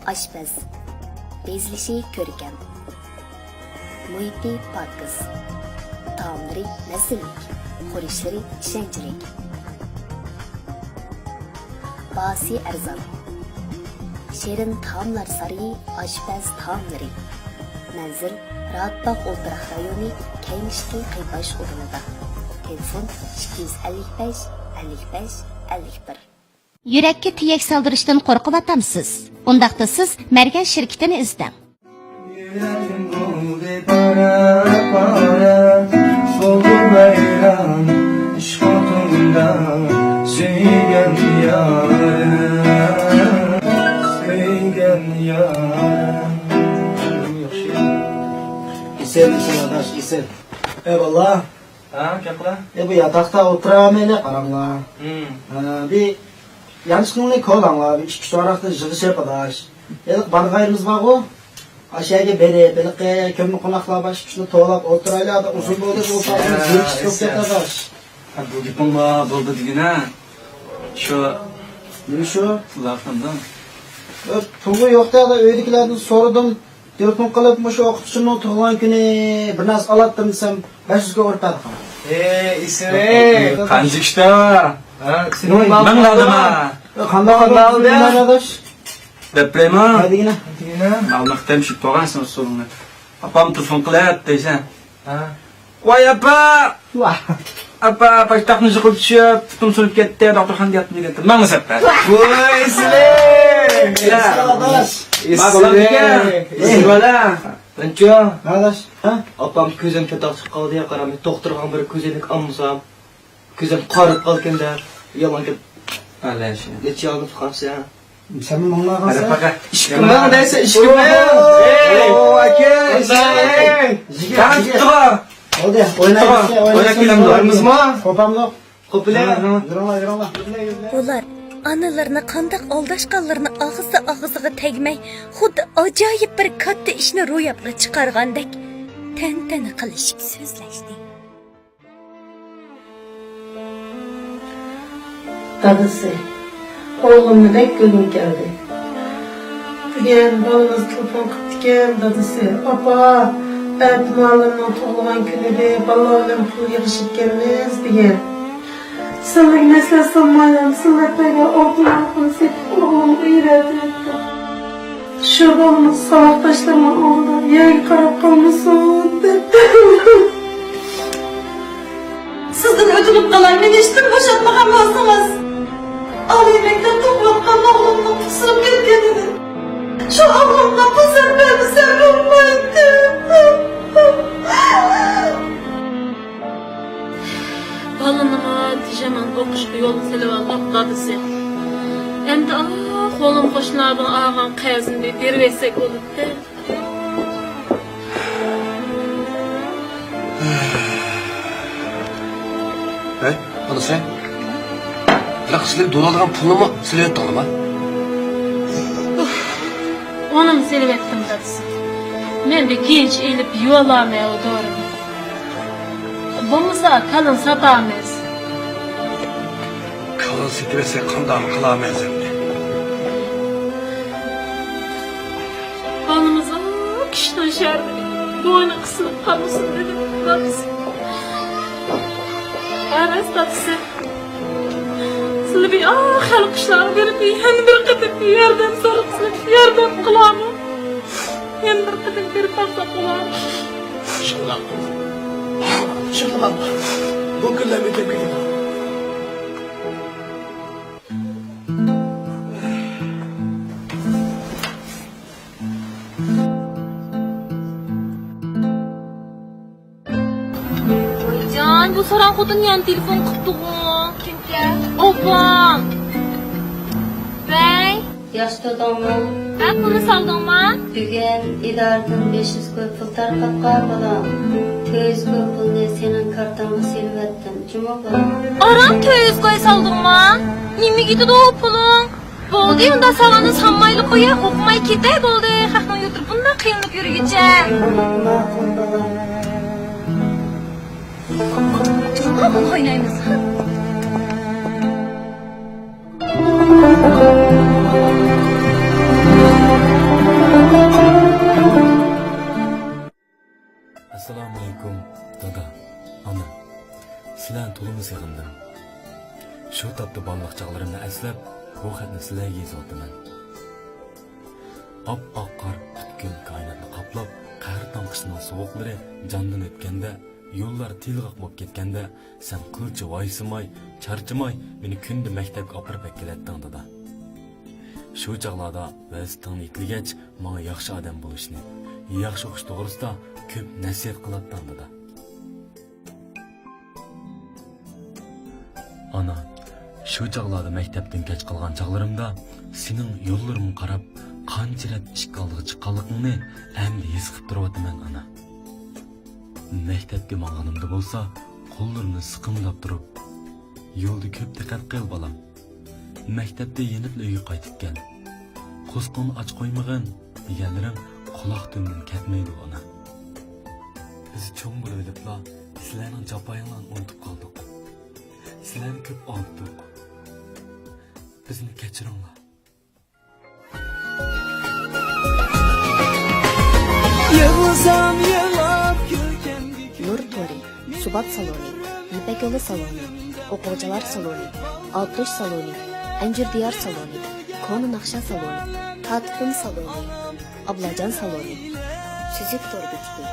aşpaz. Bezlişi ko'rkam. Muhiti pokiz. Taomlari nasllik, qo'rishlari ishonchlik. Basi arzon. Shirin taomlar sarayı, aşpaz taomlari. Manzil Rahatbaq o'ltiraq rayoni Kaynishki Qiybash o'rnida. Telefon 255 55 51. Yurakka tiyak soldirishdan qo'rqyapsiz. Undaqda siz Margan shirkatini izlang. İsel adaş, isel. Eyvallah. Ha, kapla. Bu yatakta oturamam hele karanla. Bir yanlışlıkla kolanla, bir iki sorakta jığış yapadaş. Elik bargayımız var o. Aşağıya beri, belki kömür konakla baş kişini toğlap oturayla da uzun boyda olsaydı zırhçı çok yapadaş. Bu gipinla buldu digine. Şu Ne şu? lafından. Tuğu yoktu ya da öylekilerden sordum. Telefon kalıp şu okutuşunun tuğulan günü bir nas alattım desem 500'e ortadı. İsmi. Kancık işte var. Senin Ben aldım ha. Kanda aldı ya. Arkadaş. Deprema. Hadi yine. Almak temşik doğansın sorunu. Apam telefon kılayat deysen. Vay apa. Vah. Apa paştakını zıkıp çıkıp tutum sürüp gitti. Doktorhan diyatını getir. Ben mi sefer? Bu ismi. Arkadaş. İsmi valla. Benço, Arkadaş. apam ko'zim ketaqchiq qoldi ya qaramay doktorga bir ko'zinik olmasam ko'zim qarib qolganda yomon gap Öyle şey. necha olib chiqarsa Sen mi onunla Hadi kalsın? fakat. ishqimdan deysa ishqimdan Kan tuttu. Oldu ya. Oynak bilen doğrumuz mu? Kopam yok. qo'pila Yürüla. Ular analarını qandaq aldashqanlarini og'ziga tegmay, xuddi ajoyib bir katta ishni ro'yobga chiqargandek tantana qilishib so'zlashdi. Dadası, oğlumla pek gülüm geldi. Bugün balımız telefon kıptıken dadası, apa, Ertuğrul'un tuğulan günü de ballarla pul yığışıp gelmez diye. Sana mesele sanmayalım, sana peki oğlum sepip oğlum iğretim etti. Şu balımız savaştaşlarıma oğlum, yer karap kalmasın dedi. Sizden ödülüp kalan meniştim boşaltmakan olsanız. Al yemekten toplatkan oğlumla pusup gitkenini. Şu oğlumla pusup beni sevmedim. Balınıma dijaman okuşku yolun selevallah dadısı. Endi kolum koşunlardan ağan qayzindi dervesek olupdu. Hey, ana sen? Bırak sizleri dolandırgan pulunu mu silevettin ama? Onu mu selevettim dadısı? Men de genç elip yuvalamaya o doğru. Bulmasa kalın satamaz. Kalın sitirese kandağını kılamayız emdi. Balımız kişiden şerdi. Boynu kısılıp kalmasın dedim dadısı. Aras dadısı. Sizi bir halkışlar verip yani bir kadın bir yerden sorup sizi yerden kılamı. Yani bir kadın bir baksa kılamı. İnşallah. İnşallah. Bu günler bir de bilin. Can bu soran kodun yan telefon kuttuğu. Kimke? Opam. Bey. Yaşlıdamı, Ben bunu saldın mı? bugün idardan 500 köy pul tarqatqa bolam. 200 köy pulni senin kartanga silvettim. Cuma bolam. Aram töz koy saldın mı? Nimi gitti de o pulun? Boldu yonda salanı sanmaylı koya hokmay kite boldu. Hakman yutur bundan kıyımlık yürüyece. Ma'qul bolam. Oynayımız. to'limi sig'indim. Shu topda balliq chog'larimni eslab, bu xatni sizlarga yozaman. Oq qor butkul koinotni qoplab, qahr tomqishining sovuqlari jondan o'tganda, yo'llar tilg'iq bo'lib ketganda, sen qilchi voysimay, charchimay meni kunda maktabga olib kelayotding dedi. Shu chog'larda vazifangni yetligach, menga yaxshi odam bo'lishni, yaxshi o'qish to'g'risida ko'p nasihat qilayotding dedi. Ana, shu chog'larda maktabdan kech qolgan chog'larimda sening yo'llarimga qarab, qancha rat ishga oldiga chiqqanligingni endi his qilib turibman ana. Maktabga borganimda bo'lsa, qo'llarimni siqimlab turib, yo'lda ko'p diqqat qil bolam. Maktabda yenib uyga qaytib kel. Qo'sqonni och qo'ymagan deganlaring quloq tundan ketmaydi ona. Biz cho'ng bo'lib olibla, sizlarning jafoinglarni unutib qoldik. Sizlarni ko'p oldik. Bizni kechiringlar. Nur Tori, Subat saloni, Ipak yo'li saloni, o'quvchilar saloni, Oltish saloni, Anjir diyar saloni, Konu naqsha saloni, Tatqin saloni, Ablajon saloni, Suzik to'rg'ichdi,